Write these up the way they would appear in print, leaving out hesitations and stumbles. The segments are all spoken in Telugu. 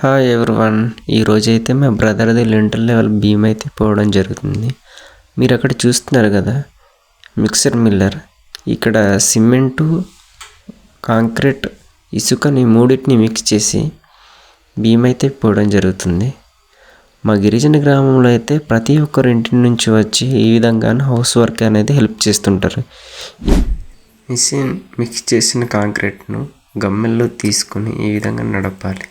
Hi everyone. ఈరోజైతే మా బ్రదర్ది లింటర్ లెవెల్ బీమ్ అయితే పోవడం జరుగుతుంది. మీరు అక్కడ చూస్తున్నారు కదా మిక్సర్ మిల్లర్. ఇక్కడ సిమెంటు, కాంక్రీట్, ఇసుకని మూడింటిని మిక్స్ చేసి బీమ్ అయితే పోవడం జరుగుతుంది. మా గిరిజన గ్రామంలో అయితే ప్రతి ఒక్కరి ఇంటి నుంచి వచ్చి ఈ విధంగానే హౌస్ వర్క్ అనేది హెల్ప్ చేస్తుంటారు. మిషన్ మిక్స్ చేసిన కాంక్రీట్ను గమ్మెల్లో తీసుకొని ఈ విధంగా నడపాలి.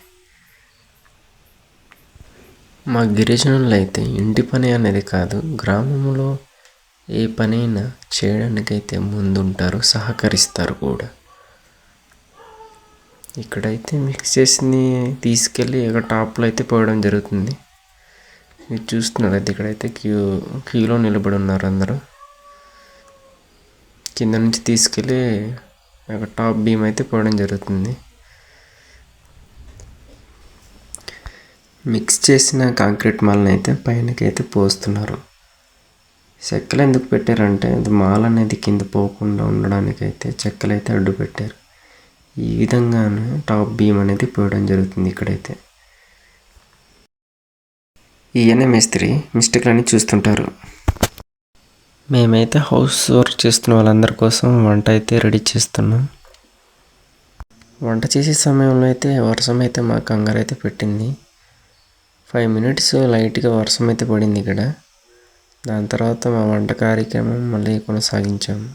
మా గిరిజనులు అయితే ఇంటి పని అనేది కాదు, గ్రామంలో ఏ పనైనా చేయడానికైతే ముందుంటారు, సహకరిస్తారు కూడా. ఇక్కడైతే మిక్స్ చేసింది తీసుకెళ్ళి ఒక టాప్లో అయితే పోయడం జరుగుతుంది. మీరు చూస్తున్నారు అయితే ఇక్కడైతే క్యూలో నిలబడి ఉన్నారు అందరూ. కింద నుంచి తీసుకెళ్ళి ఒక టాప్ బీమ్ అయితే పోయడం జరుగుతుంది. మిక్స్ చేసిన కాంక్రీట్ మాల్ని అయితే పైనకైతే పోస్తున్నారు. చెక్కలు ఎందుకు పెట్టారంటే అది మాల్ అనేది కింద పోకుండా ఉండడానికైతే చెక్కలు అయితే అడ్డు పెట్టారు. ఈ విధంగానే టాప్ బీమ్ అనేది పోయడం జరుగుతుంది. ఇక్కడైతే ఈయన మేస్త్రి మిస్టేక్లని చూస్తుంటారు. మేమైతే హౌస్ వర్క్ చేస్తున్న వాళ్ళందరి కోసం వంట అయితే రెడీ చేస్తున్నాం. వంట చేసే సమయంలో అయితే వర్షం అయితే మా కంగారు అయితే పెట్టింది. 5 minutes లైట్గా వర్షం అయితే పడింది ఇక్కడ. దాని తర్వాత మా వంట కార్యక్రమం మళ్ళీ కొనసాగించాము.